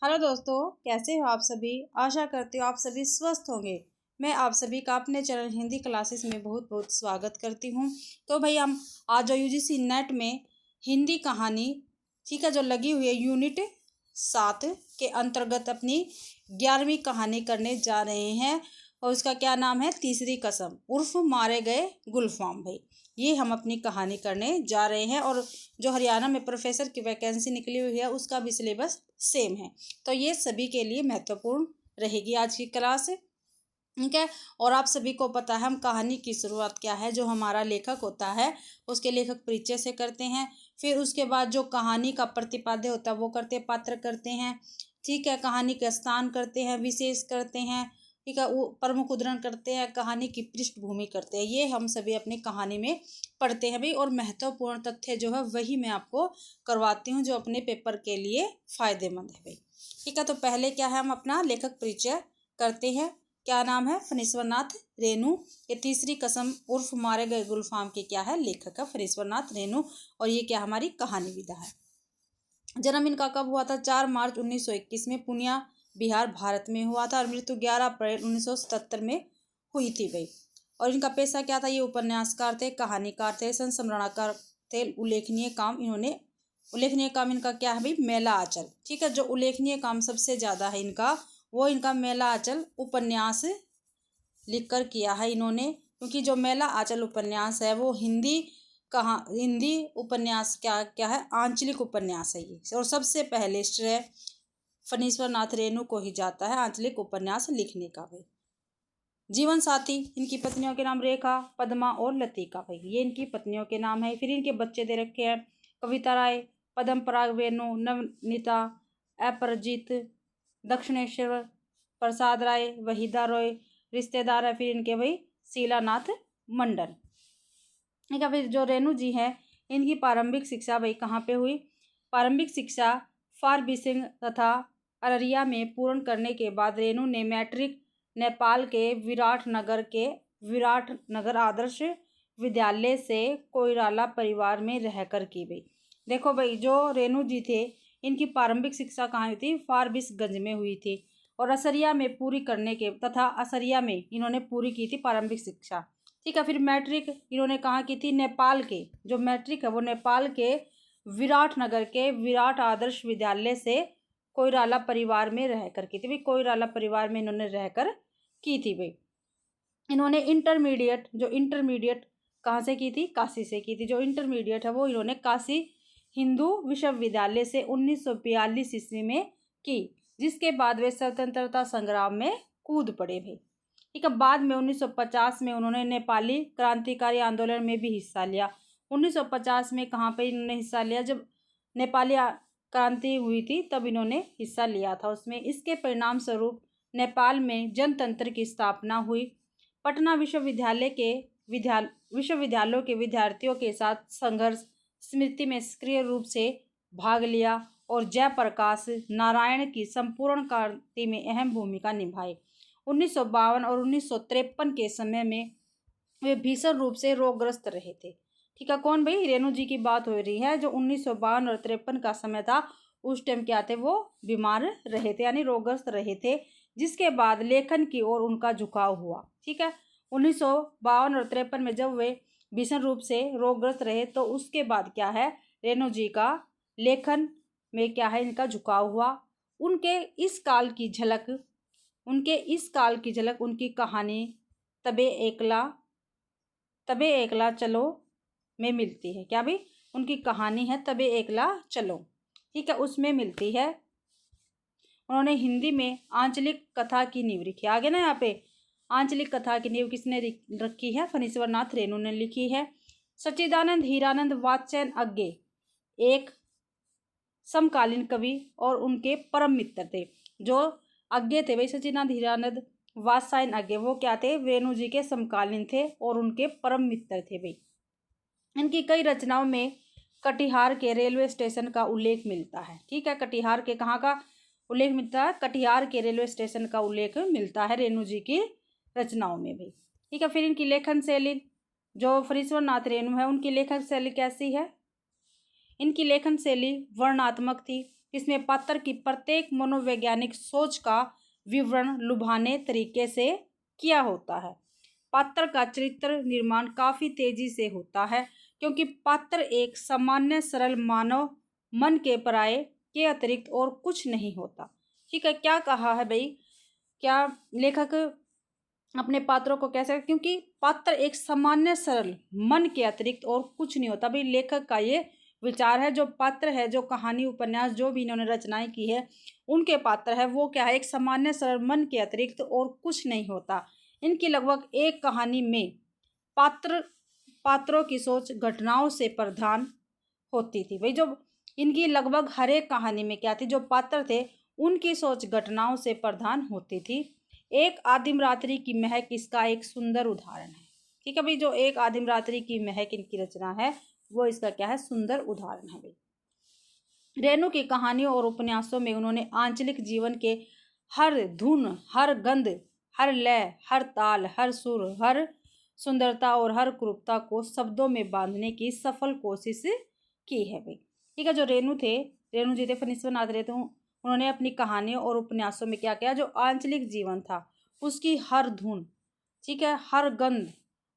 Hello दोस्तों, कैसे हो आप सभी। आशा करती हूँ आप सभी स्वस्थ होंगे। मैं आप सभी का अपने चैनल हिंदी क्लासेस में बहुत बहुत स्वागत करती हूँ। तो भाई हम आज जो यूजीसी नेट में हिंदी कहानी ठीक है जो लगी हुई है यूनिट 7 के अंतर्गत अपनी 11वीं कहानी करने जा रहे हैं। और उसका क्या नाम है, तीसरी कसम उर्फ मारे गए गुलफाम। भाई ये हम अपनी कहानी करने जा रहे हैं। और जो हरियाणा में प्रोफेसर की वैकेंसी निकली हुई है उसका भी सिलेबस सेम है, तो ये सभी के लिए महत्वपूर्ण रहेगी आज की क्लास। ठीक है, और आप सभी को पता है हम कहानी की शुरुआत क्या है, जो हमारा लेखक होता है उसके लेखक परिचय से करते हैं। फिर उसके बाद जो कहानी का प्रतिपाद्य होता है वो करते हैं, पात्र करते हैं। ठीक है, कहानी का स्थान करते हैं, विशेष करते हैं। ठीक है, वो प्रमुख उदाहरण करते हैं, कहानी की पृष्ठभूमि करते हैं। ये हम सभी अपनी कहानी में पढ़ते हैं भाई। और महत्वपूर्ण तथ्य जो है वही मैं आपको करवाती हूँ जो अपने पेपर के लिए फायदेमंद है भाई। ठीक है, तो पहले क्या है, हम अपना लेखक परिचय करते हैं। क्या नाम है, फणीश्वर नाथ रेणु। ये तीसरी कसम उर्फ मारे गए गुलफाम के क्या है, लेखक है फणीश्वर नाथ रेणु। और ये क्या हमारी कहानी विधा है। जन्म इनका कब हुआ था, 4 मार्च 1921 में पूर्णिया बिहार भारत में हुआ था। और मृत्यु 11 अप्रैल 1977 में हुई थी भाई। और इनका पेशा क्या था, ये उपन्यासकार थे, कहानीकार थे, संस्मरणकार थे। उल्लेखनीय काम इनका क्या है भाई, मेला आंचल। ठीक है, जो उल्लेखनीय काम सबसे ज़्यादा है इनका, वो इनका मेला आंचल उपन्यास लिखकर किया है इन्होंने। क्योंकि जो मेला आंचल उपन्यास है वो हिंदी उपन्यास क्या क्या है, आंचलिक उपन्यास है ये। और सबसे पहले श्रेय फणीश्वर नाथ रेणु को ही जाता है आंचलिक उपन्यास लिखने का भाई। जीवन साथी इनकी पत्नियों के नाम रेखा, पद्मा और लतिका भाई, ये इनकी पत्नियों के नाम है। फिर इनके बच्चे दे रखे हैं, कविता राय, पद्म पराग वेणु, नवनीता, अपरजीत, दक्षिणेश्वर प्रसाद राय, वहीदा रॉय। रिश्तेदार है फिर इनके भाई शीलानाथ मंडल। ठीक है, फिर जो रेणु जी हैं इनकी प्रारंभिक शिक्षा भाई कहाँ पे हुई। प्रारंभिक शिक्षा फारबिसंग तथा अररिया में पूर्ण करने के बाद रेणु ने मैट्रिक नेपाल के विराटनगर आदर्श विद्यालय से कोइराला परिवार में रहकर की भाई। देखो भाई, जो रेणु जी थे इनकी प्रारंभिक शिक्षा कहाँ हुई थी, फारबिसगंज में हुई थी। और असरिया में असरिया में इन्होंने पूरी की थी प्रारंभिक शिक्षा। ठीक है, फिर मैट्रिक इन्होंने कहाँ की थी, नेपाल के जो मैट्रिक है वो नेपाल के विराटनगर के विराट आदर्श विद्यालय से कोइराला परिवार में रहकर की थी भाई। कोइराला परिवार में इन्होंने रहकर की थी भाई। इन्होंने इंटरमीडिएट कहाँ से की थी, काशी से की थी। जो इंटरमीडिएट है वो इन्होंने काशी हिंदू विश्वविद्यालय से 1942 ईस्वी में की, जिसके बाद वे स्वतंत्रता संग्राम में कूद पड़े भाई। ठीक है, बाद में 1950 में उन्होंने नेपाली क्रांतिकारी आंदोलन में भी हिस्सा लिया। 1950 में कहाँ पे इन्होंने हिस्सा लिया, जब नेपाली क्रांति हुई थी तब इन्होंने हिस्सा लिया था उसमें। इसके परिणाम स्वरूप नेपाल में जनतंत्र की स्थापना हुई। पटना विश्वविद्यालयों के विद्यार्थियों के साथ संघर्ष स्मृति में सक्रिय रूप से भाग लिया और जयप्रकाश नारायण की संपूर्ण क्रांति में अहम भूमिका निभाई। 1952 और 1953 के समय में वे भीषण रूप से रोगग्रस्त रहे थे। ठीक है, कौन भाई, रेणु जी की बात हो रही है। जो 1952 और 53 का समय था उस टाइम क्या थे, वो बीमार रहे थे यानी रोगग्रस्त रहे थे, जिसके बाद लेखन की ओर उनका झुकाव हुआ। ठीक है, 1952 और 53 में जब वे भीषण रूप से रोगग्रस्त रहे तो उसके बाद क्या है, रेणु जी का लेखन में क्या है, इनका झुकाव हुआ। उनके इस काल की झलक उनकी कहानी तबे एकला चलो में मिलती है। क्या भाई, उनकी कहानी है तबे एकला चलो, ठीक है, उसमें मिलती है। उन्होंने हिंदी में आंचलिक कथा की नींव रखी। आगे ना यहाँ पे आंचलिक कथा की नींव किसने रखी है, फणीश्वर नाथ रेणु ने लिखी है। सच्चिदानंद हीरानंद वात्स्यायन अज्ञे एक समकालीन कवि और उनके परम मित्र थे। जो अज्ञे थे भाई, सच्चिदानंद हीरानंद वात्स्यायन अज्ञे, वो क्या थे, रेणु जी के समकालीन थे और उनके परम मित्र थे भाई। इनकी कई रचनाओं में कटिहार के रेलवे स्टेशन का उल्लेख मिलता है। ठीक है, कटिहार के कहाँ का उल्लेख मिलता है, कटिहार के रेलवे स्टेशन का उल्लेख मिलता है रेणु जी की रचनाओं में भी। ठीक है, फिर इनकी लेखन शैली, जो फणीश्वर नाथ रेणु है उनकी लेखन शैली कैसी है, इनकी लेखन शैली वर्णनात्मक थी, इसमें पात्र की प्रत्येक मनोवैज्ञानिक सोच का विवरण लुभाने तरीके से किया होता है। पात्र का चरित्र निर्माण काफी तेजी से होता है क्योंकि पात्र एक सामान्य सरल मानव मन के पराये के अतिरिक्त और कुछ नहीं होता। ठीक है, क्या कहा है भाई, क्या लेखक अपने पात्रों को कैसे, क्योंकि पात्र एक सामान्य सरल मन के अतिरिक्त और कुछ नहीं होता। भाई लेखक का ये विचार है, जो पात्र है, जो कहानी उपन्यास जो भी इन्होंने रचनाएं की है उनके पात्र है वो क्या है, एक सामान्य सरल मन के अतिरिक्त और कुछ नहीं होता। इनकी लगभग एक कहानी में पात्रों की सोच घटनाओं से प्रधान होती थी। भाई जो इनकी लगभग हर एक कहानी में क्या थी, जो पात्र थे उनकी सोच घटनाओं से प्रधान होती थी। एक आदिम रात्रि की महक इसका एक सुंदर उदाहरण है। ठीक है भाई, जो एक आदिम रात्रि की महक इनकी रचना है वो इसका क्या है, सुंदर उदाहरण है। भाई रेणु की कहानियों और उपन्यासों में उन्होंने आंचलिक जीवन के हर धुन, हर गंध, हर लय, हर ताल, हर सुर, हर सुंदरता और हर क्रूरता को शब्दों में बांधने की सफल कोशिश की है। भाई ठीक है, जो रेणु जी थे, फणीश्वरनाथ रे थे, उन्होंने अपनी कहानियों और उपन्यासों में क्या किया, जो आंचलिक जीवन था उसकी हर धुन, ठीक है, हर गंध,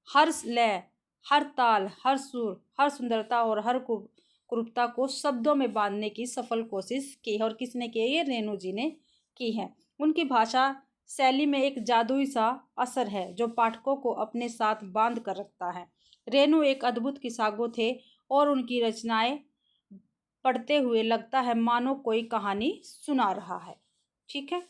हर लय, हर ताल, हर सुर, हर सुंदरता और हर क्रूरता को शब्दों में बांधने की सफल कोशिश की है। और किसने की है, ये रेणु जी ने की है। उनकी भाषा शैली में एक जादुई सा असर है जो पाठकों को अपने साथ बांध कर रखता है। रेणु एक अद्भुत किस्सागो थे और उनकी रचनाएं पढ़ते हुए लगता है मानो कोई कहानी सुना रहा है। ठीक है,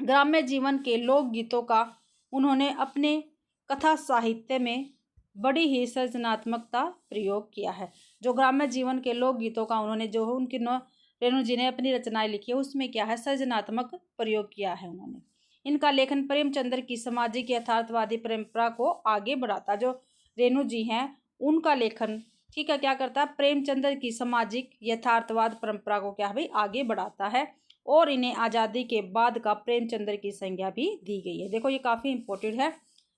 ग्राम्य जीवन के लोकगीतों का उन्होंने अपने कथा साहित्य में बड़ी ही सृजनात्मकता प्रयोग किया है। जो ग्राम्य जीवन के लोकगीतों का उन्होंने जो है उनकी रेणु जी ने अपनी रचनाएं लिखी है उसमें क्या है, सृजनात्मक प्रयोग किया है उन्होंने। इनका लेखन प्रेमचंद्र की सामाजिक यथार्थवादी परंपरा को आगे बढ़ाता। जो रेणु जी हैं उनका लेखन, ठीक है, क्या करता है, प्रेमचंद्र की सामाजिक यथार्थवाद परंपरा को क्या भाई आगे बढ़ाता है। और इन्हें आज़ादी के बाद का प्रेमचंद्र की संज्ञा भी दी गई है। देखो ये काफ़ी इंपॉर्टेंट है।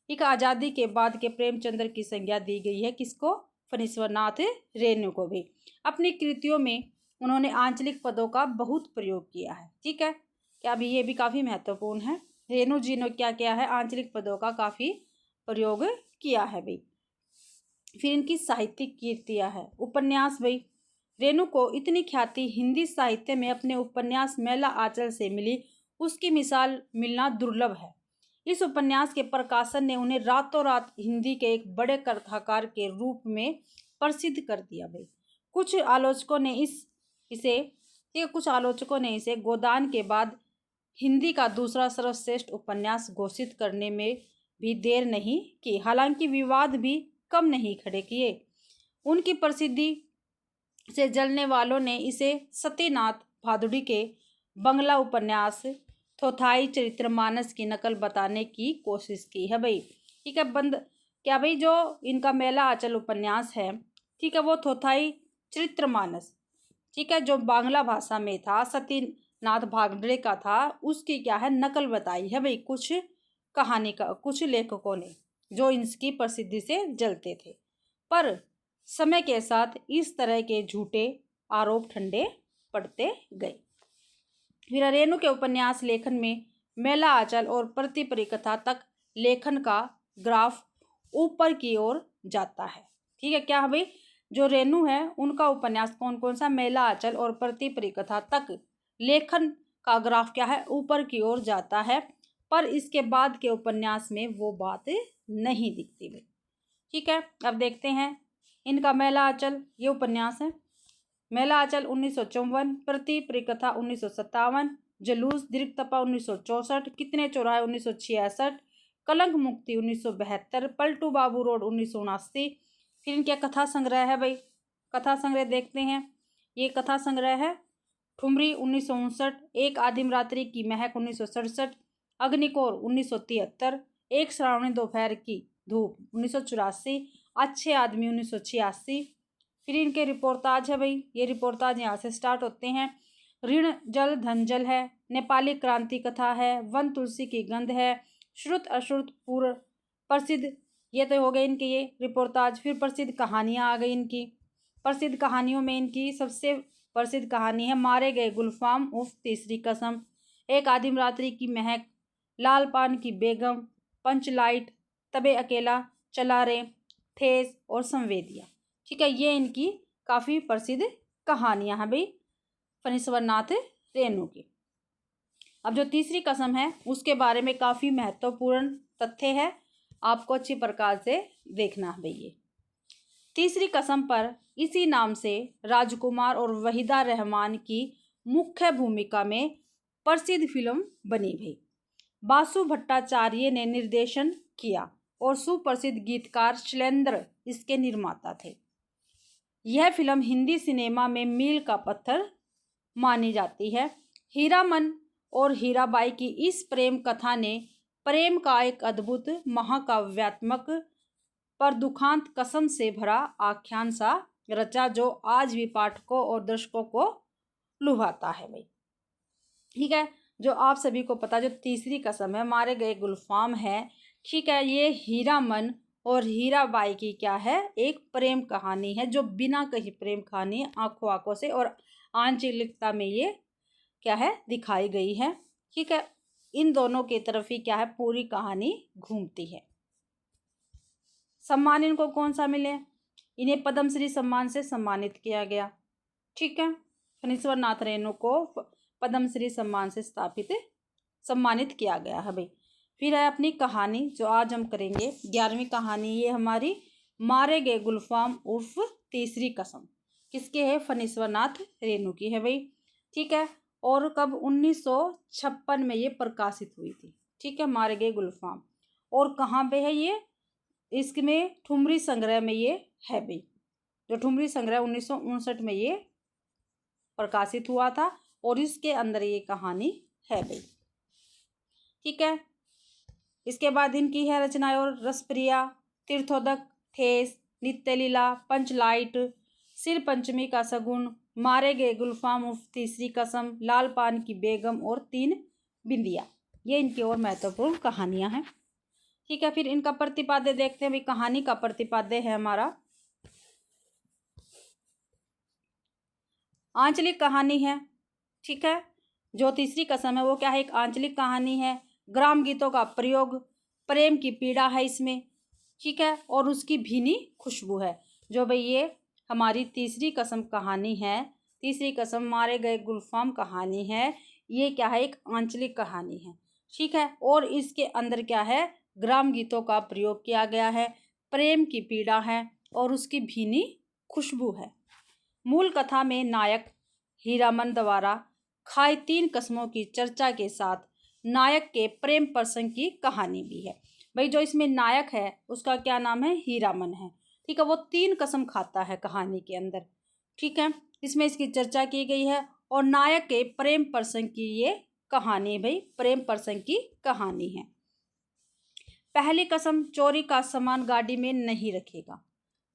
एक आज़ादी के बाद के प्रेमचंद्र की संज्ञा दी गई है किसको, फणीश्वरनाथ रेणु को भी। अपनी कृतियों में उन्होंने आंचलिक पदों का बहुत प्रयोग किया है। ठीक है, क्या भी ये भी काफ़ी महत्वपूर्ण है। रेणु जी ने क्या किया है, आंचलिक पदों का काफ़ी प्रयोग किया है भाई। फिर इनकी साहित्यिक कीर्तियाँ है। उपन्यास, भाई रेणु को इतनी ख्याति हिंदी साहित्य में अपने उपन्यास मेला आंचल से मिली, उसकी मिसाल मिलना दुर्लभ है। इस उपन्यास के प्रकाशन ने उन्हें रातों रात हिंदी के एक बड़े कथाकार के रूप में प्रसिद्ध कर दिया। भाई कुछ आलोचकों ने इसे गोदान के बाद हिंदी का दूसरा सर्वश्रेष्ठ उपन्यास घोषित करने में भी देर नहीं की। हालांकि विवाद भी कम नहीं खड़े किए। उनकी प्रसिद्धि से जलने वालों ने इसे सत्यनाथ भादुड़ी के बंगला उपन्यास थोथाई चरित्रमानस की नकल बताने की कोशिश की है। भाई ठीक है, क्या भाई जो इनका मेला आंचल उपन्यास है, ठीक है, वो थोथाई चरित्रमानस, ठीक है, जो बांग्ला भाषा में था, सत्यनाथ भागड़े का था, उसकी क्या है नकल बताई है भाई कुछ कहानी का कुछ लेखकों ने जो इसकी प्रसिद्धि से जलते थे। पर समय के साथ इस तरह के झूठे आरोप ठंडे पड़ते गए। फिर रेणु के उपन्यास लेखन में मेला आंचल और प्रति परिकथा तक लेखन का ग्राफ ऊपर की ओर जाता है। ठीक है, क्या भाई जो रेणु है उनका उपन्यास कौन कौन सा, मेला आंचल और प्रति परिकथा तक लेखन का ग्राफ क्या है, ऊपर की ओर जाता है। पर इसके बाद के उपन्यास में वो बात नहीं दिखती भाई। ठीक है, अब देखते हैं इनका मेला आंचल, ये उपन्यास है। मेला आंचल 1954, प्रति परिकथा 1957, जलूस दीर्घतपा 1964, कितने चौराहे 1966, कलंक मुक्ति 1972, पलटू बाबू रोड 1979। फिर इनके कथा संग्रह है भाई, कथा संग्रह देखते हैं। ये कथा संग्रह है ठुमरी 1959, एक आदिम रात्रि की महक 1967, अग्निकोर 1973, एक श्रावणी दोपहर की धूप 1984, अच्छे आदमी 1986। फिर इनके रिपोर्टाज है भाई, ये रिपोर्टाज यहाँ से स्टार्ट होते हैं। ऋण जल धन जल है, नेपाली क्रांति कथा है, वन तुलसी की गंध है, श्रुत अश्रुत पूर्व प्रसिद्ध, ये तो हो गए इनके ये रिपोर्टाज। फिर प्रसिद्ध कहानियाँ आ गई इनकी। प्रसिद्ध कहानियों में इनकी सबसे प्रसिद्ध कहानी है मारे गए गुलफाम उर्फ तीसरी कसम, एक आदिम रात्रि की महक, लाल पान की बेगम, पंचलाइट, तबे अकेला चला रे, ठेस और संवेदिया। ठीक है, ये इनकी काफ़ी प्रसिद्ध कहानियां हैं भाई फणीश्वर नाथ रेणु की। अब जो तीसरी कसम है उसके बारे में काफ़ी महत्वपूर्ण तथ्य है, आपको अच्छी प्रकार से देखना है भाई। ये तीसरी कसम पर इसी नाम से राजकुमार और वहीदा रहमान की मुख्य भूमिका में प्रसिद्ध फिल्म बनी भाई। बासु भट्टाचार्य ने निर्देशन किया और सुप्रसिद्ध गीतकार शैलेंद्र इसके निर्माता थे। यह फिल्म हिंदी सिनेमा में मील का पत्थर मानी जाती है। हीरामन और हीराबाई की इस प्रेम कथा ने प्रेम का एक अद्भुत महाकाव्यात्मक पर दुखांत कसम से भरा आख्यान सा रचा, जो आज भी पाठकों और दर्शकों को लुभाता है भाई। ठीक है, जो आप सभी को पता, जो तीसरी कसम है मारे गए गुलफाम है, ठीक है, ये हीरामन और हीराबाई की क्या है, एक प्रेम कहानी है, जो बिना कहीं प्रेम कहानी आंखों आंखों से और आंचलिकता में ये क्या है दिखाई गई है। ठीक है, इन दोनों की तरफ ही क्या है पूरी कहानी घूमती है। सम्मान इनको कौन सा मिले, इन्हें पद्मश्री सम्मान से सम्मानित किया गया। ठीक है, फणीश्वर नाथ रेणु को पद्मश्री सम्मान से सम्मानित किया गया है भाई। फिर है अपनी कहानी जो आज हम करेंगे 11वीं कहानी, ये हमारी मारे गए गुलफाम उर्फ तीसरी कसम किसके है, फणीश्वर नाथ रेणु की है भाई। ठीक है, और कब 1956 में ये प्रकाशित हुई थी। ठीक है, मारे गए गुलफाम, और कहाँ पे है ये, इसमें ठुमरी संग्रह में ये है भाई। जो ठुमरी संग्रह 1959 में ये प्रकाशित हुआ था और इसके अंदर ये कहानी है भाई। ठीक है, इसके बाद इनकी है रचनाएं और रसप्रिया, तीर्थोदक, ठेस, नित्यलीला, पंचलाइट, सिर पंचमी का सगुन, मारे गए गुलफाम उर्फ तीसरी कसम, लाल पान की बेगम और 3 बिंदिया। ये इनकी और महत्वपूर्ण कहानियां हैं। ठीक है, फिर इनका प्रतिपाद्य देखते हैं भाई। कहानी का प्रतिपाद्य है हमारा आंचलिक कहानी है। ठीक है, जो तीसरी कसम है वो क्या है, एक आंचलिक कहानी है। ग्राम गीतों का प्रयोग, प्रेम की पीड़ा है इसमें। ठीक है, और उसकी भीनी खुशबू है। जो भाई ये हमारी तीसरी कसम कहानी है, तीसरी कसम मारे गए गुलफाम कहानी है, ये क्या है एक आंचलिक कहानी है। ठीक है, और इसके अंदर क्या है ग्राम गीतों का प्रयोग किया गया है, प्रेम की पीड़ा है और उसकी भीनी खुशबू है। मूल कथा में नायक हीरामन द्वारा खाई 3 कसमों की चर्चा के साथ नायक के प्रेम प्रसंग की कहानी भी है भाई। जो इसमें नायक है उसका क्या नाम है, हीरामन है। ठीक है, वो 3 कसम खाता है कहानी के अंदर। ठीक है, इसमें इसकी चर्चा की गई है और नायक के प्रेम प्रसंग की ये कहानी भाई, प्रेम प्रसंग की कहानी है। पहली कसम, चोरी का सामान गाड़ी में नहीं रखेगा।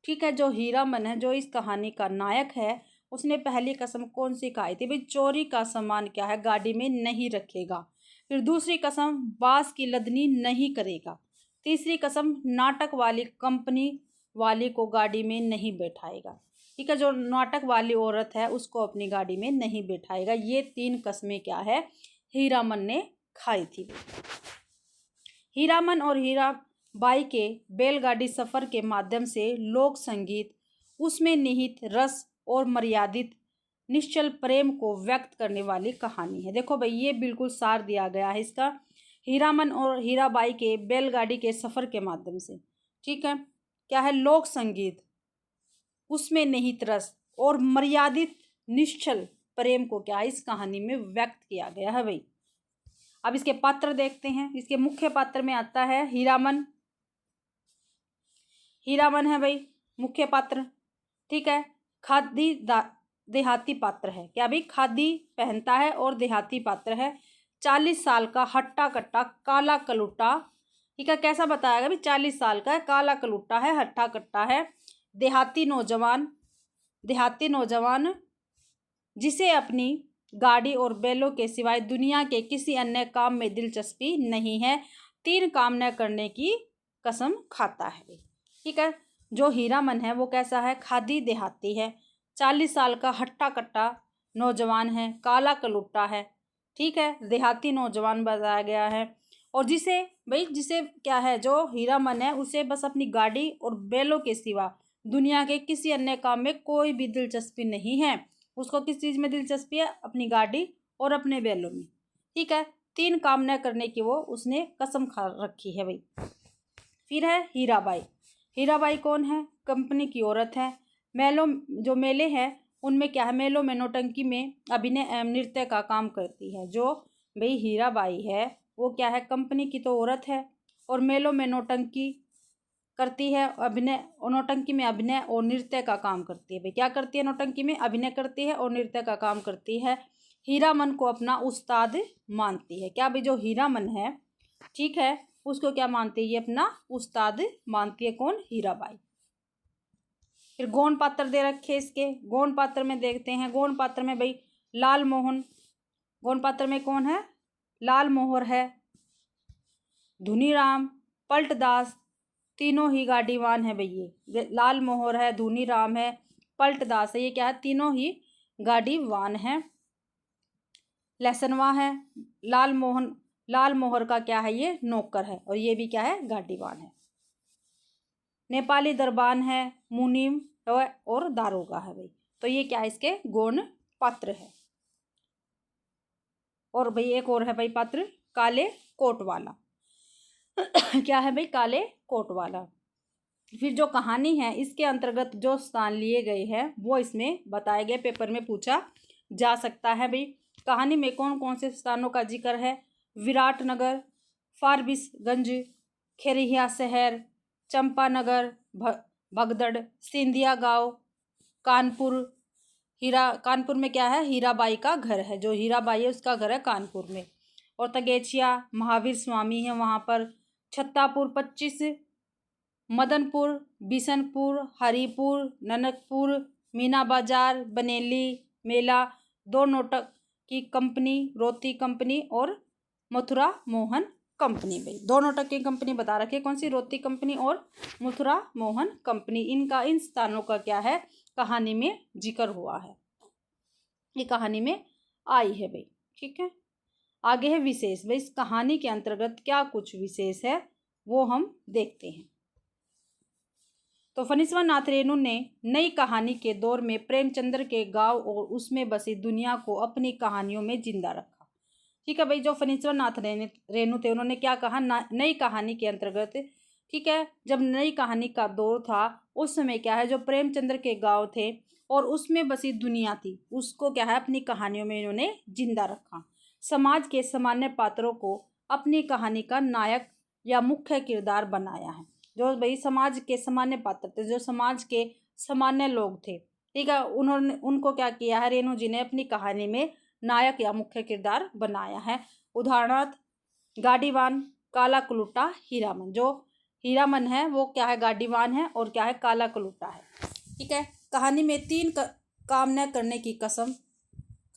ठीक है, जो हीरामन है जो इस कहानी का नायक है, उसने पहली कसम कौन सी खाई थी भाई, चोरी का सामान क्या है गाड़ी में नहीं रखेगा। फिर दूसरी कसम, बांस की लदनी नहीं करेगा। तीसरी कसम, नाटक वाली कंपनी वाली को गाड़ी में नहीं बैठाएगा। ठीक है, जो नाटक वाली औरत है उसको अपनी गाड़ी में नहीं बैठाएगा। ये 3 कसमें क्या है हीरामन ने खाई थी। हीरामन और हीराबाई के बैलगाड़ी सफर के माध्यम से लोक संगीत, उसमें निहित रस और मर्यादित निश्चल प्रेम को व्यक्त करने वाली कहानी है। देखो भाई, ये बिल्कुल सार दिया गया है इसका, हीरामन और हीराबाई के बैलगाड़ी के सफर के माध्यम से। ठीक है, क्या है लोक संगीत, उसमें निहित रस और मर्यादित निश्चल प्रेम को क्या इस कहानी में व्यक्त किया गया है भाई। अब इसके पात्र देखते हैं। इसके मुख्य पात्र में आता है हीरामन। हीरामन है भाई मुख्य पात्र। ठीक है, खादी देहाती पात्र है। क्या भाई, खादी पहनता है और देहाती पात्र है। 40 साल का हट्टा कट्टा काला कलुट्टा। ठीक है, कैसा बताया भाई, 40 साल का है, काला कलुट्टा है, हट्टा कट्टा है, देहाती नौजवान जिसे अपनी गाड़ी और बैलों के सिवाय दुनिया के किसी अन्य काम में दिलचस्पी नहीं है, 3 काम न करने की कसम खाता है। ठीक है, जो हीरामन है वो कैसा है, खादी देहाती है, 40 साल का हट्टा कट्टा नौजवान है, काला कलुट्टा है, ठीक है, देहाती नौजवान बताया गया है। और जिसे क्या है, जो हीरामन है उसे बस अपनी गाड़ी और बैलों के सिवा दुनिया के किसी अन्य काम में कोई भी दिलचस्पी नहीं है। उसको किस चीज़ में दिलचस्पी है? अपनी गाड़ी और अपने बैलों में, ठीक है। 3 काम न करने की वो उसने कसम खा रखी है भाई। फिर है हीराबाई। हीराबाई कौन है? कंपनी की औरत है। जो मेले हैं उनमें क्या है, मेलों में नौटंकी में अभिनय एवं नृत्य का काम करती है। जो भाई हीराबाई है वो क्या है, कंपनी की तो औरत है और मेलों में नौटंकी करती है, नौटंकी में अभिनय और नृत्य का काम करती है। भाई क्या करती है? नौटंकी में अभिनय करती है और नृत्य का काम करती है। हीरामन को अपना उस्ताद मानती है। क्या भाई, जो हीरामन है, ठीक है, उसको क्या मानती है? ये अपना उस्ताद मानती है। कौन? हीराबाई। फिर गौण पात्र दे रखे इसके। गौण पात्र में देखते हैं। गौण पात्र में भाई लाल मोहन, गौण पात्र में कौन है? लाल मोहर है, धुनीराम, पलटदास, तीनों ही गाड़ीवान है भाई। ये लाल मोहर है, धुनीराम है, पलटदास है, ये क्या है? तीनों ही गाड़ीवान है। लहसनवा है। लाल मोहर का क्या है? ये नौकर है और ये भी क्या है? गाड़ीवान है। नेपाली दरबान है, मुनीम और दारोगा है भाई। तो ये क्या है? इसके गौण पात्र है। और भाई एक और है भाई पात्र, काले कोट वाला। क्या है भाई? काले कोट वाला। फिर जो कहानी है इसके अंतर्गत जो स्थान लिए गए हैं वो इसमें बताए गए, पेपर में पूछा जा सकता है भाई। कहानी में कौन कौन से स्थानों का जिक्र है? विराटनगर, फारबिसगंज, खेरिया शहर, चंपानगर, भगदड़, सिंधिया गांव, कानपुर। कानपुर में क्या है? हीराबाई का घर है। जो हीराबाई है उसका घर है कानपुर में। और तगेचिया महावीर स्वामी है वहाँ पर। छत्तापुर 25, मदनपुर, बिशनपुर, हरिपुर, ननकपुर, मीना बाजार, बनेली मेला, 2 नोटक की कंपनी, रोती कंपनी और मथुरा मोहन कंपनी। भाई 2 नोटक की कंपनी बता रखी है, कौन सी? रोती कंपनी और मथुरा मोहन कंपनी। इन स्थानों का क्या है? कहानी में जिक्र हुआ है, ये कहानी में आई है भाई, ठीक है। आगे है विशेष। भाई इस कहानी के अंतर्गत क्या कुछ विशेष है वो हम देखते हैं। तो फणीश्वर नाथ रेणु ने नई कहानी के दौर में प्रेमचंद्र के गांव और उसमें बसी दुनिया को अपनी कहानियों में जिंदा रखा, ठीक है भाई। जो फणीश्वर नाथ रेणु थे उन्होंने क्या कहा? नई कहानी के अंतर्गत, ठीक है, जब नई कहानी का दौर था उस समय क्या है, जो प्रेमचंद्र के गांव थे और उसमें बसी दुनिया थी उसको क्या है? अपनी कहानियों में इन्होंने जिंदा रखा। समाज के सामान्य पात्रों को अपनी कहानी का नायक या मुख्य किरदार बनाया है। जो भाई समाज के सामान्य पात्र थे, जो समाज के सामान्य लोग थे, ठीक है, उनको क्या किया है? रेणु जी ने अपनी कहानी में नायक या मुख्य किरदार बनाया है। उदाहरणार्थ गाड़ीवान, काला कलुट्टा, हीरामन। जो हीरामन है वो क्या है? गाड़ीवान है और क्या है? काला कलुट्टा है, ठीक है। कहानी में 3 काम न करने की कसम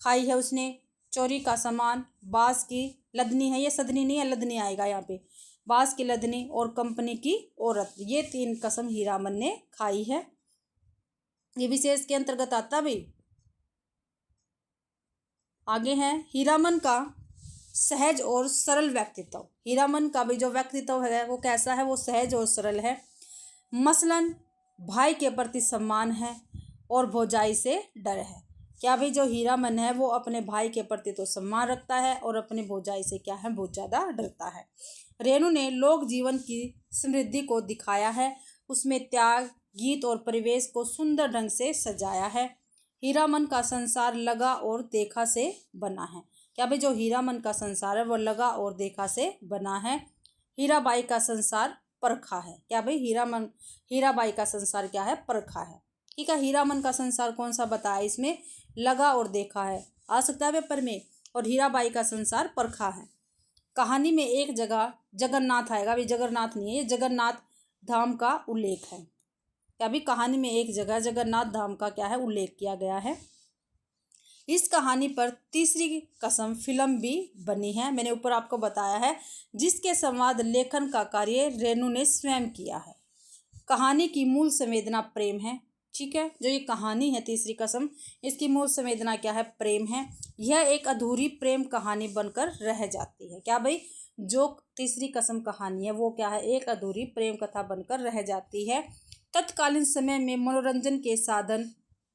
खाई है उसने। चोरी का सामान, बांस की लदनी है, ये सदनी नहीं है, लदनी आएगा यहाँ पे, बांस की लदनी और कंपनी की औरत, ये 3 कसम हीरामन ने खाई है। ये विशेष के अंतर्गत आता भाई। आगे है हीरामन का सहज और सरल व्यक्तित्व। हीरामन का भी जो व्यक्तित्व है वो कैसा है? वो सहज और सरल है। मसलन भाई के प्रति सम्मान है और भौजाई से डर है। क्या भाई, जो हीरामन है वो अपने भाई के प्रति तो सम्मान रखता है और अपने भौजाई से क्या है? बहुत ज़्यादा डरता है। रेणु ने लोक जीवन की समृद्धि को दिखाया है, उसमें त्याग, गीत और परिवेश को सुंदर ढंग से सजाया है। हीरामन का संसार लगा और देखा से बना है। क्या भाई, जो हीरामन का संसार है वो लगा और देखा से बना है। हीराबाई का संसार परखा है। क्या भाई, हीराबाई का संसार क्या है? परखा है, ठीक है। हीरामन का संसार कौन सा बताया? इसमें लगा और देखा है, आ सकता है पेपर में। और हीराबाई का संसार परखा है। कहानी में एक जगह जगन्नाथ आएगा, भाई जगन्नाथ नहीं है, ये जगन्नाथ धाम का उल्लेख है। क्या भी कहानी में एक जगह जगन्नाथ धाम का क्या है? उल्लेख किया गया है। इस कहानी पर तीसरी कसम फिल्म भी बनी है, मैंने ऊपर आपको बताया है, जिसके संवाद लेखन का कार्य रेणु ने स्वयं किया है। कहानी की मूल संवेदना प्रेम है। ठीक है। जो ये कहानी है तीसरी कसम, इसकी मूल संवेदना क्या है? प्रेम है। यह एक अधूरी प्रेम कहानी बनकर रह जाती है। क्या भाई? जो तीसरी कसम कहानी है वो क्या है? एक अधूरी प्रेम कथा बनकर रह जाती है। तत्कालीन समय में मनोरंजन के साधन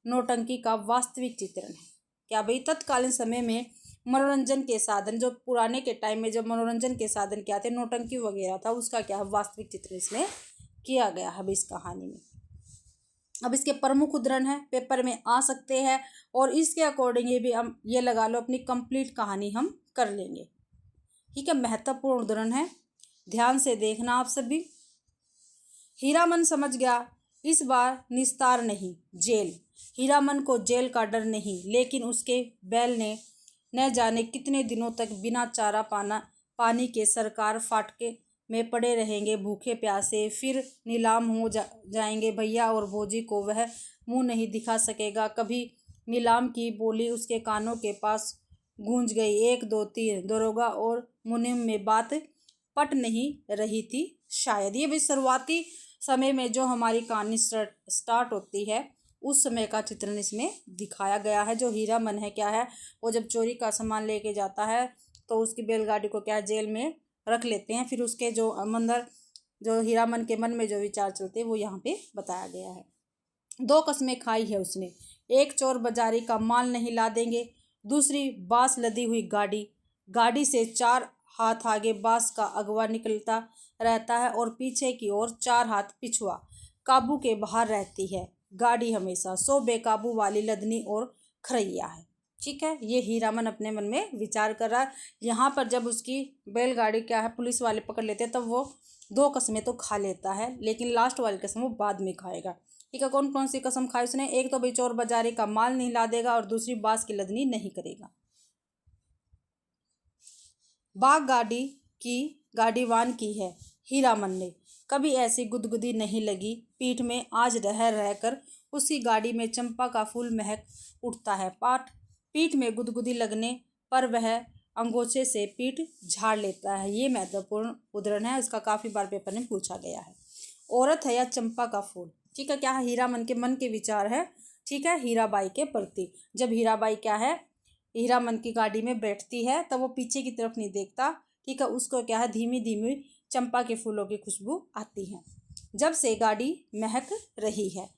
नौटंकी का वास्तविक चित्रण है। क्या भाई? तत्कालीन समय में मनोरंजन के साधन, जो पुराने के टाइम में जब मनोरंजन के साधन क्या थे, नौटंकी वगैरह था, उसका क्या है? वास्तविक चित्रण इसमें किया गया है इस कहानी में। अब इसके प्रमुख उदाहरण है, पेपर में आ सकते हैं, और इसके अकॉर्डिंग ये भी हम ये लगा लो अपनी कंप्लीट कहानी हम कर लेंगे। ठीक है। महत्वपूर्ण उदाहरण है, ध्यान से देखना आप सभी। हीरामन समझ गया इस बार निस्तार नहीं, जेल। हीरामन को जेल का डर नहीं, लेकिन उसके बैल ने न जाने कितने दिनों तक बिना चारा पानी के सरकार फाटके में पड़े रहेंगे, भूखे प्यासे। फिर नीलाम हो जाएंगे भैया, और भोजी को वह मुंह नहीं दिखा सकेगा। कभी नीलाम की बोली उसके कानों के पास गूंज गई, 1 2 3। दरोगा और मुनीम में बात पट नहीं रही थी शायद। ये भी शुरुआती समय में जो हमारी कहानी स्टार्ट होती है उस समय का चित्रण इसमें दिखाया गया है। जो हीरामन है क्या है, वो जब चोरी का सामान लेके जाता है तो उसकी बैलगाड़ी को क्या है, जेल में रख लेते हैं। फिर उसके जो अंदर जो हीरामन के मन में जो विचार चलते हैं वो यहाँ पे बताया गया है। 2 कस्में खाई है उसने, एक चोर बाजारी का माल नहीं ला देंगे, दूसरी बांस लदी हुई गाड़ी से 4 हाथ आगे बांस का अगवा निकलता रहता है और पीछे की ओर 4 हाथ पिछुआ काबू के बाहर रहती है। गाड़ी हमेशा 100 बेकाबू वाली लदनी और खरैया है। ठीक है। ये हीरामन अपने मन में विचार कर रहा है। यहाँ पर जब उसकी बैलगाड़ी क्या है पुलिस वाले पकड़ लेते हैं तब वो 2 कस्में तो खा लेता है, लेकिन लास्ट वाली कसम वो बाद में खाएगा। ठीक है। कौन कौन सी कसम खाई उसने? एक तो भाई चोर बाजारी का माल नहीं ला देगा, और दूसरी बांस की लदनी नहीं करेगा। बाग गाड़ीवान की है हीरामन ने, कभी ऐसी गुदगुदी नहीं लगी पीठ में। आज रह रहकर उसी गाड़ी में चंपा का फूल महक उठता है। पीठ में गुदगुदी लगने पर वह अंगोछे से पीठ झाड़ लेता है। ये महत्वपूर्ण उदाहरण है, उसका काफ़ी बार पेपर में पूछा गया है। औरत है या चंपा का फूल? ठीक है। क्या है? हीरामन के मन के विचार है। ठीक है। हीराबाई के प्रति जब हीराबाई क्या है हीरामन की गाड़ी में बैठती है तब वो पीछे की तरफ नहीं देखता। ठीक है। उसको क्या है धीमी धीमी चंपा के फूलों की खुशबू आती है। जब से गाड़ी महक रही है।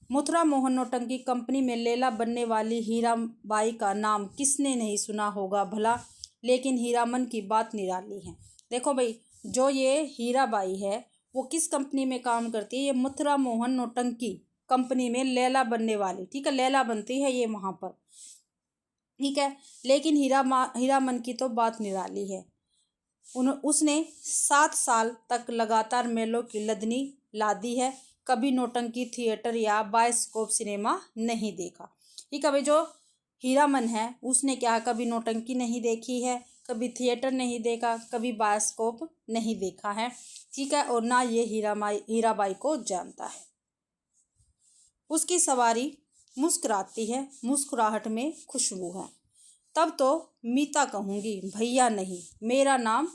मथुरा मोहन नौटंकी कंपनी में लैला बनने वाली हीराबाई का नाम किसने नहीं सुना होगा भला, लेकिन हीरामन की बात निराली है। देखो भाई, जो ये हीराबाई है वो किस कंपनी में काम करती है? ये मथुरा मोहन नौटंकी कंपनी में लैला बनने वाली। ठीक है। लैला बनती है ये वहाँ पर। ठीक है। लेकिन हीरामन की तो बात निराली है। उसने 7 साल तक लगातार मेलों की लदनी लादी है, कभी नौटंकी थिएटर या बायोस्कोप सिनेमा नहीं देखा। ठीक है भाई, जो हीरामन है उसने क्या कभी नौटंकी नहीं देखी है, कभी थिएटर नहीं देखा, कभी बायोस्कोप नहीं देखा है। ठीक है। और ना ये हीराबाई को जानता है। उसकी सवारी मुस्कुराती है, मुस्कुराहट में खुशबू है। तब तो मीता कहूँगी, भैया नहीं, मेरा नाम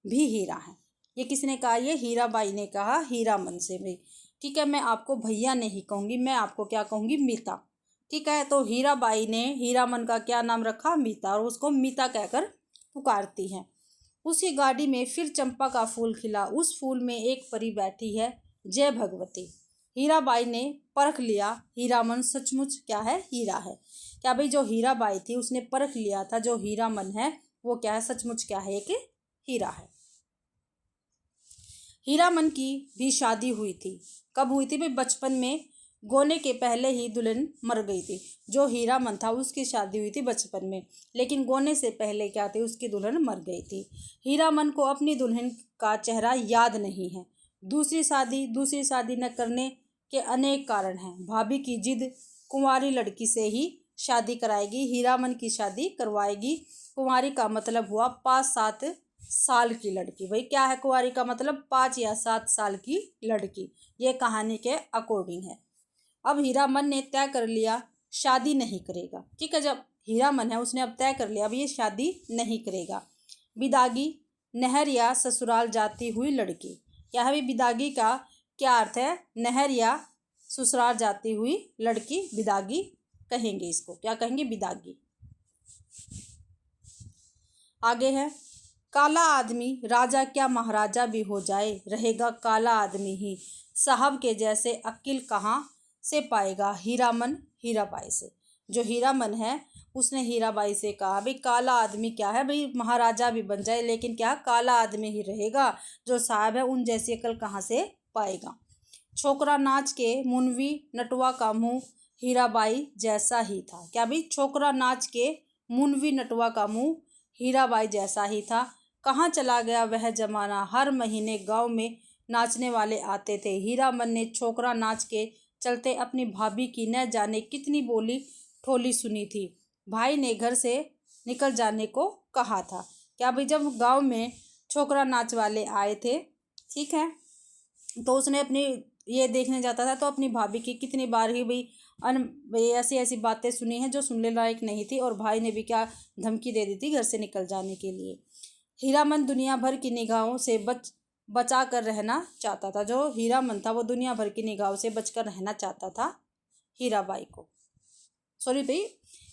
भी हीरा है। ये किसने कहा? ये हीराबाई ने कहा हीरामन से भी। ठीक है। मैं आपको भैया नहीं कहूँगी, मैं आपको क्या कहूँगी? मीता। ठीक है। तो हीराबाई ने हीरामन का क्या नाम रखा? मीता, और उसको मीता कहकर पुकारती हैं। उसी गाड़ी में फिर चंपा का फूल खिला, उस फूल में एक परी बैठी है, जय भगवती। हीराबाई ने परख लिया हीरामन सचमुच क्या है? हीरा है। क्या भाई, जो हीराबाई थी उसने परख लिया था जो हीरामन है वो क्या है? सचमुच क्या है? एक हीरा है। हीरामन की भी शादी हुई थी। कब हुई थी भाई? बचपन में। गोने के पहले ही दुल्हन मर गई थी। जो हीरामन था उसकी शादी हुई थी बचपन में, लेकिन गोने से पहले क्या थी? उसकी दुल्हन मर गई थी। हीरामन को अपनी दुल्हन का चेहरा याद नहीं है। दूसरी शादी न करने के अनेक कारण हैं। भाभी की जिद, कुंवारी लड़की से ही शादी कराएगी, हीरामन की शादी करवाएगी। कुंवारी का मतलब हुआ 5-7 साल की लड़की। भाई क्या है कुंवारी का मतलब? 5 या 7 साल की लड़की। ये कहानी के अकॉर्डिंग है। अब हीरामन ने तय कर लिया शादी नहीं करेगा। ठीक है। जब हीरामन है उसने अब तय कर लिया अब ये शादी नहीं करेगा। बिदागी, नहर या ससुराल जाती हुई लड़की। क्या है? बिदागी का क्या अर्थ है? नहर या ससुराल जाती हुई लड़की बिदागी कहेंगे, इसको क्या कहेंगे, बिदागी। आगे है, काला आदमी राजा क्या महाराजा भी हो जाए, रहेगा काला आदमी ही, साहब के जैसे अक्ल कहाँ से पाएगा, हीरामन हीराबाई से। जो हीरामन है उसने हीराबाई से कहा भाई काला आदमी क्या है भाई, महाराजा भी बन जाए लेकिन क्या काला आदमी ही रहेगा, जो साहब है उन जैसी अक्ल कहाँ से पाएगा। छोकरा नाच के मुनवी नटवा का मुँह हीराबाई जैसा ही था। क्या भाई, छोकरा नाच के मुनवी नटवा का मुँह हीराबाई जैसा ही था। कहाँ चला गया वह जमाना, हर महीने गांव में नाचने वाले आते थे। हीरामन ने छोकरा नाच के चलते अपनी भाभी की न जाने कितनी बोली ठोली सुनी थी। भाई ने घर से निकल जाने को कहा था। क्या भाई, जब गांव में छोकरा नाच वाले आए थे, ठीक है, तो उसने अपनी ये देखने जाता था तो अपनी भाभी की कितनी बार ही भाई ऐसी ऐसी बातें सुनी हैं जो सुनने लायक नहीं थी, और भाई ने भी क्या धमकी दे दी थी घर से निकल जाने के लिए। हीरामन दुनिया भर की निगाहों से बचा कर रहना चाहता था। जो हीरामन था वो दुनिया भर की निगाहों से बचकर रहना चाहता था हीराबाई को, सॉरी भाई,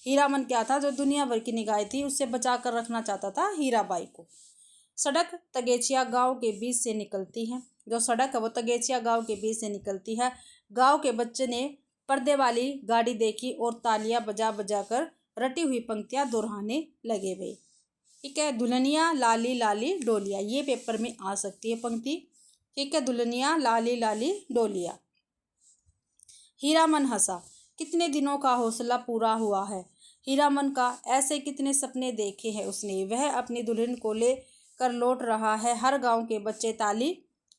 हीरामन क्या था, जो दुनिया भर की निगाहें थी उससे बचा कर रखना चाहता था हीराबाई को। सड़क तगेचिया गांव के बीच से निकलती है। जो सड़क है वो तगेचिया गांव के बीच से निकलती है। गांव के बच्चे ने पर्दे वाली गाड़ी देखी और तालियां बजा बजा कर रटी हुई पंक्तियां दोहराने लगे भाई, ठीक है। दुल्हनिया लाली लाली डोलिया, ये पेपर में आ सकती है पंक्ति, ठीक है। दुल्हनिया लाली लाली डोलिया। हीरामन हंसा, कितने दिनों का हौसला पूरा हुआ है। हीरामन का ऐसे कितने सपने देखे हैं उसने। वह अपनी दुल्हन को ले कर लौट रहा है। हर गांव के बच्चे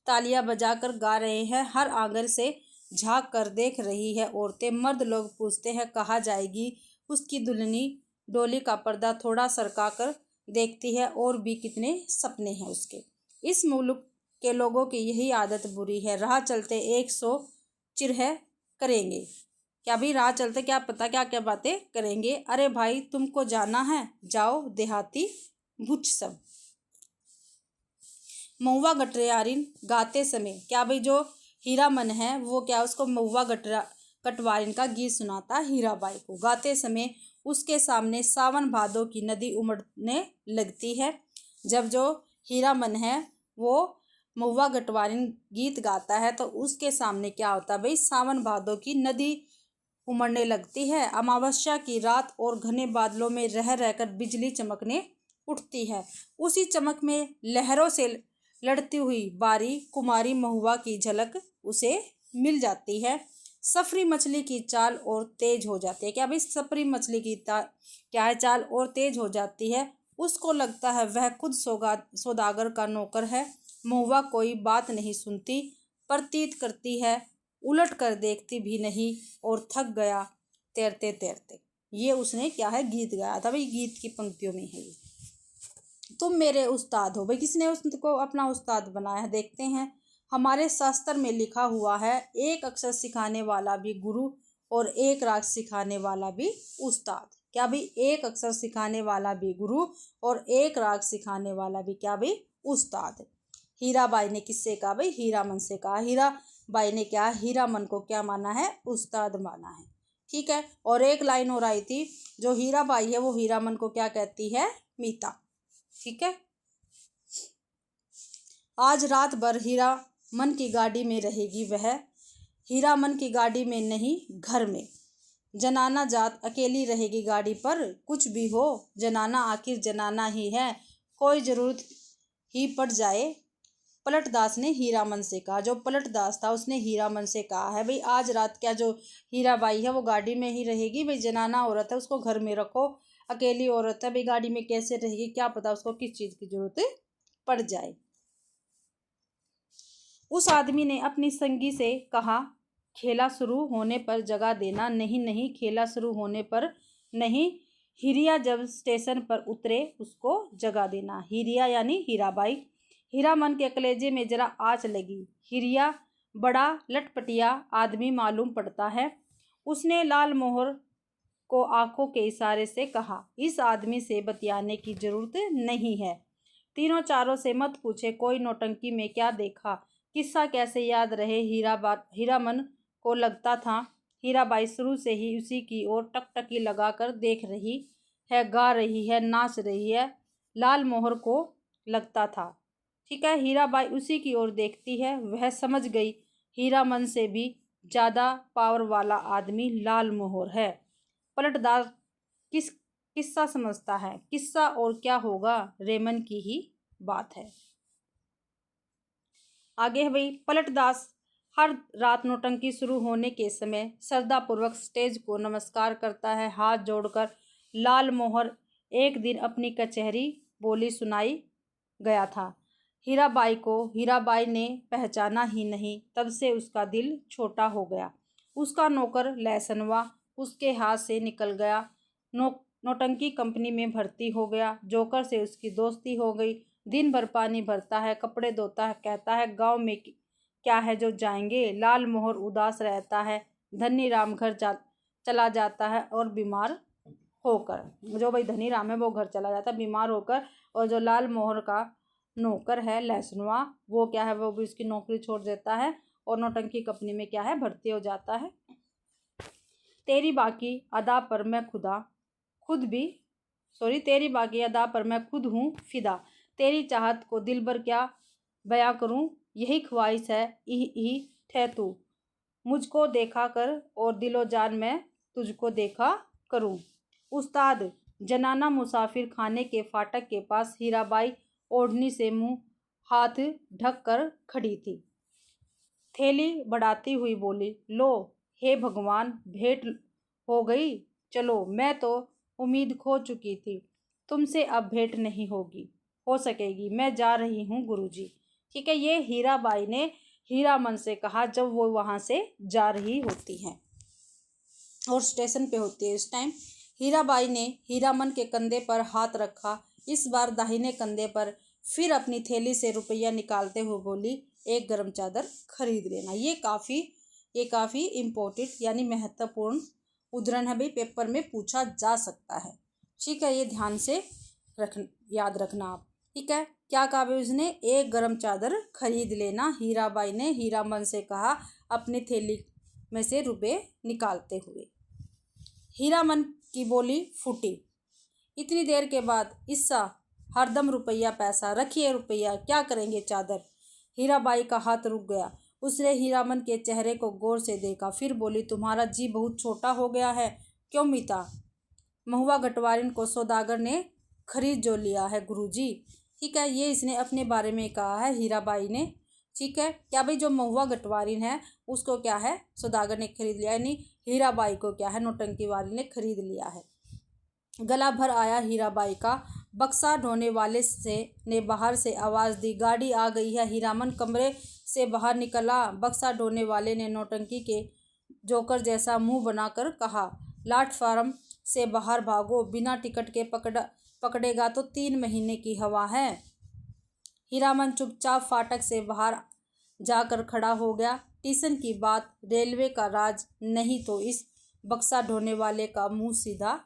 तालियां बजाकर गा रहे हैं। हर आंगन से झांक कर देख रही है औरतें। मर्द लोग पूछते हैं कहाँ जाएगी उसकी दुल्हनी। डोली का पर्दा थोड़ा सरका कर देखती है और भी कितने सपने हैं उसके। इस मुल्क के लोगों की यही आदत बुरी है, राह चलते 100 चिरह करेंगे। क्या भी राह चलते क्या पता क्या क्या बातें करेंगे। अरे भाई तुमको जाना है, जाओ देहाती भुच सब। महुआ गटरियारिन गाते समय, क्या भाई, जो हीरामन है वो क्या उसको महुआ कटवारिन का गीत सुनाता हीराबाई को। गाते समय उसके सामने सावन भादों की नदी उमड़ने लगती है। जब जो हीरामन है वो महुआ गटवारिन गीत गाता है तो उसके सामने क्या होता है भाई, सावन भादों की नदी उमड़ने लगती है। अमावस्या की रात और घने बादलों में रह रहकर बिजली चमकने उठती है। उसी चमक में लहरों से लड़ती हुई बारी कुमारी महुआ की झलक उसे मिल जाती है। सफरी मछली की चाल और तेज हो जाती है। क्या भाई, सफरी मछली की क्या है, चाल और तेज हो जाती है। उसको लगता है वह खुद सौदागर का नौकर है। महुआ कोई बात नहीं सुनती, प्रतीत करती है, उलट कर देखती भी नहीं और थक गया तैरते तैरते। ये उसने क्या है गीत गाया था भाई, गीत की पंक्तियों में है ये। तुम मेरे उस्ताद हो भाई, किसने उसको अपना उस्ताद बनाया है, देखते हैं। हमारे शास्त्र में लिखा हुआ है, एक अक्षर सिखाने वाला भी गुरु और एक राग सिखाने वाला भी उस्ताद। क्या भी, एक अक्षर सिखाने वाला भी गुरु और एक राग सिखाने वाला भी क्या भी, उस्ताद। हीराबाई ने किससे कहा भाई, हीरामन से कहा। हीराबाई ने क्या, हीरामन को क्या माना है, उस्ताद माना है, ठीक है। और एक लाइन और आई थी, जो हीराबाई है वो हीरामन को क्या कहती है, मीता, ठीक है। आज रात भर हीरामन की गाड़ी में रहेगी वह, हीरामन की गाड़ी में नहीं घर में। जनाना जात अकेली रहेगी गाड़ी पर, कुछ भी हो जनाना आखिर जनाना ही है, कोई ज़रूरत ही पड़ जाए। पलटदास ने हीरामन से कहा। जो पलटदास था उसने हीरामन से कहा है भाई आज रात क्या जो हीराबाई है वो गाड़ी में ही रहेगी भाई, जनाना औरत है उसको घर में रखो, अकेली औरत है भाई गाड़ी में कैसे रहेगी, क्या पता उसको किस चीज़ की जरूरत पड़ जाए। उस आदमी ने अपनी संगी से कहा, खेला शुरू होने पर जगा देना। नहीं नहीं, खेला शुरू होने पर नहीं, हिरिया जब स्टेशन पर उतरे उसको जगा देना। हिरिया यानी हीराबाई। हीरामन के कलेजे में जरा आँच लगी। हिरिया बड़ा लटपटिया आदमी मालूम पड़ता है। उसने लाल मोहर को आंखों के इशारे से कहा, इस आदमी से बतियाने की जरूरत नहीं है, तीनों चारों से मत पूछे कोई नौटंकी में क्या देखा, किस्सा कैसे याद रहे। हीरामन को लगता था हीराबाई शुरू से ही उसी की ओर टकटकी लगाकर देख रही है, गा रही है, नाच रही है। लाल मोहर को लगता था, ठीक है, हीराबाई उसी की ओर देखती है। वह समझ गई हीरामन से भी ज़्यादा पावर वाला आदमी लाल मोहर है। पलटदार किस्सा समझता है। किस्सा और क्या होगा, रेमन की ही बात है। आगे है भाई, पलटदास हर रात नौटंकी शुरू होने के समय श्रद्धापूर्वक स्टेज को नमस्कार करता है, हाथ जोड़कर। लाल मोहर एक दिन अपनी कचहरी बोली सुनाई गया था। हीराबाई ने पहचाना ही नहीं। तब से उसका दिल छोटा हो गया। उसका नौकर लहसनवा उसके हाथ से निकल गया। नौटंकी कंपनी में भर्ती हो गया। जोकर से उसकी दोस्ती हो गई। दिन भर पानी भरता है, कपड़े धोता है, कहता है गांव में क्या है जो जाएंगे। लाल मोहर उदास रहता है। धनी राम घर चला जाता है और बीमार होकर, जो भाई धनी राम है वो घर चला जाता है बीमार होकर। और जो लाल मोहर का नौकर है लहसनवा, वो क्या है, वो भी उसकी नौकरी छोड़ देता है और नौटंकी कंपनी में क्या है, भर्ती हो जाता है। तेरी बाकी अदा पर मैं खुद हूँ फिदा। तेरी चाहत को दिल भर क्या बयां करूँ, यही ख्वाहिश है ही ठह तू। मुझको देखा कर और दिलो जान मैं तुझको देखा करूँ। उस्ताद जनाना मुसाफिर खाने के फाटक के पास हीराबाई ओढ़नी से मुंह हाथ ढक कर खड़ी थी। थैली बढ़ाती हुई बोली, लो हे भगवान, भेंट हो गई। चलो, मैं तो उम्मीद खो चुकी थी। तुमसे अब भेंट नहीं हो सकेगी। मैं जा रही हूँ गुरुजी। ठीक है, ये हीराबाई ने हीरामन से कहा जब वो वहाँ से जा रही होती हैं और स्टेशन पे होती है। इस टाइम हीराबाई ने हीरामन के कंधे पर हाथ रखा, इस बार दाहिने कंधे पर। फिर अपनी थैली से रुपया निकालते हुए बोली, एक गर्म चादर खरीद लेना। ये काफ़ी इम्पोर्टेंट यानी महत्वपूर्ण उद्धरण है भाई, पेपर में पूछा जा सकता है। ठीक है, ये ध्यान से याद रखना आप। ठीक है, क्या कहा भाई उसने, एक गर्म चादर खरीद लेना। हीराबाई ने हीरामन से कहा अपनी थैली में से रुपये निकालते हुए। हीरामन की बोली फूटी। इतनी देर के बाद ईसा हरदम रुपया पैसा, रखिए रुपया, क्या करेंगे चादर। हीराबाई का हाथ रुक गया। उसने हीरामन के चेहरे को गौर से देखा, फिर बोली, तुम्हारा जी बहुत छोटा हो गया है। क्यों मीता? महुआ गटवारिन को सौदागर ने खरीद जो लिया है गुरुजी। ठीक है, ये इसने अपने बारे में कहा है हीराबाई ने। ठीक है, क्या भाई जो महुआ गटवारिन है उसको क्या है, सौदागर ने खरीद लिया, यानी हीराबाई को क्या है, नौटंकी वाली ने खरीद लिया है। गला भर आया हीराबाई का। बक्सा ढोने वाले ने बाहर से आवाज़ दी, गाड़ी आ गई है। हीरामन कमरे से बाहर निकला। बक्सा ढोने वाले ने नौटंकी के जोकर जैसा मुंह बनाकर कहा, प्लेटफार्म से बाहर भागो, बिना टिकट के पकड़ेगा तो 3 महीने की हवा है। हीरामन चुपचाप फाटक से बाहर जाकर खड़ा हो गया। स्टेशन की बात रेलवे का राज नहीं तो इस बक्सा ढोने वाले का मुंह सीधा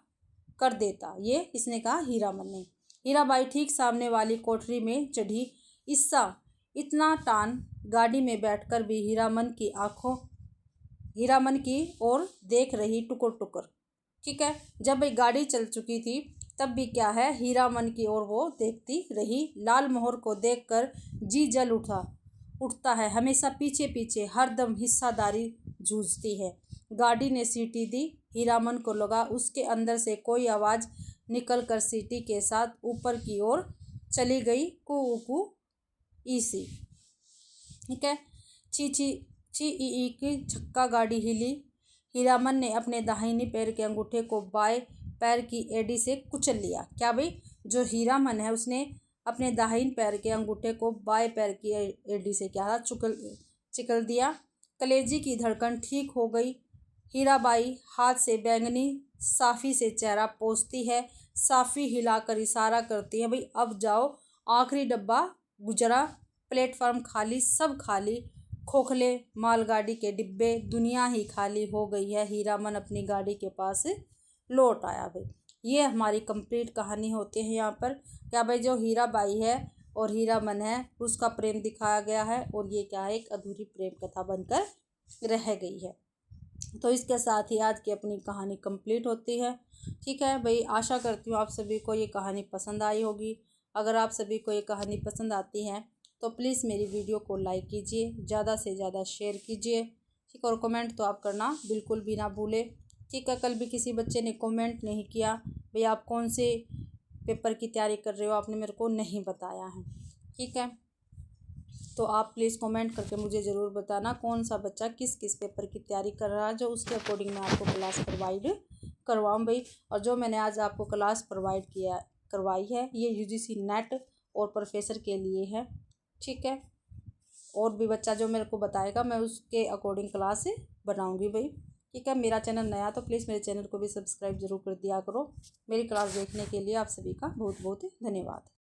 कर देता, ये इसने कहा हीरामन ने। हीराबाई ठीक सामने वाली कोठरी में चढ़ी। ईसा इतना टान गाड़ी में बैठकर भी हीरामन की ओर देख रही टुकुर टुकुर। ठीक है, जब गाड़ी चल चुकी थी तब भी क्या है, हीरामन की ओर वो देखती रही। लाल मोहर को देखकर जी जल उठता है। हमेशा पीछे पीछे हरदम हिस्सादारी जूझती है। गाड़ी ने सीटी दी। हीरामन को लगा उसके अंदर से कोई आवाज़ निकलकर सीटी के साथ ऊपर की ओर चली गई। कू ईसी। ठीक है, ची ची ची ई की छक्का गाड़ी हिली। हीरामन ने अपने दाहिने पैर के अंगूठे को बाएं पैर की एड़ी से कुचल लिया। क्या भाई, जो हीरामन है उसने अपने दाहिने पैर के अंगूठे को बाएं पैर की एड़ी से क्या चिकल दिया। कलेजी की धड़कन ठीक हो गई। हीराबाई हाथ से बैंगनी साफ़ी से चेहरा पोंछती है। साफ़ी हिलाकर इशारा करती है, भाई अब जाओ, आखिरी डब्बा गुजरा, प्लेटफार्म खाली, सब खाली, खोखले मालगाड़ी के डिब्बे, दुनिया ही खाली हो गई है। हीरामन अपनी गाड़ी के पास लौट आया। भाई ये हमारी कंप्लीट कहानी होती है। यहाँ पर क्या भाई, जो हीराबाई है और हीरामन है उसका प्रेम दिखाया गया है और ये क्या है, एक अधूरी प्रेम कथा बनकर रह गई है। तो इसके साथ ही आज की अपनी कहानी कंप्लीट होती है। ठीक है भाई, आशा करती हूँ आप सभी को ये कहानी पसंद आई होगी। अगर आप सभी को ये कहानी पसंद आती है तो प्लीज़ मेरी वीडियो को लाइक कीजिए, ज़्यादा से ज़्यादा शेयर कीजिए। ठीक, और कमेंट तो आप करना बिल्कुल भी ना भूलें। ठीक है, कल भी किसी बच्चे ने कमेंट नहीं किया भाई आप कौन से पेपर की तैयारी कर रहे हो, आपने मेरे को नहीं बताया है। ठीक है, तो आप प्लीज़ कमेंट करके मुझे ज़रूर बताना कौन सा बच्चा किस किस पेपर की तैयारी कर रहा है, जो उसके अकॉर्डिंग मैं आपको क्लास प्रोवाइड करवाऊँ भाई। और जो मैंने आज आपको क्लास करवाई है ये यूजीसी नेट और प्रोफेसर के लिए है। ठीक है, और भी बच्चा जो मेरे को बताएगा मैं उसके अकॉर्डिंग क्लास बनाऊँगी भाई। ठीक है, मेरा चैनल नया तो प्लीज़ मेरे चैनल को भी सब्सक्राइब ज़रूर कर दिया करो। मेरी क्लास देखने के लिए आप सभी का बहुत बहुत धन्यवाद।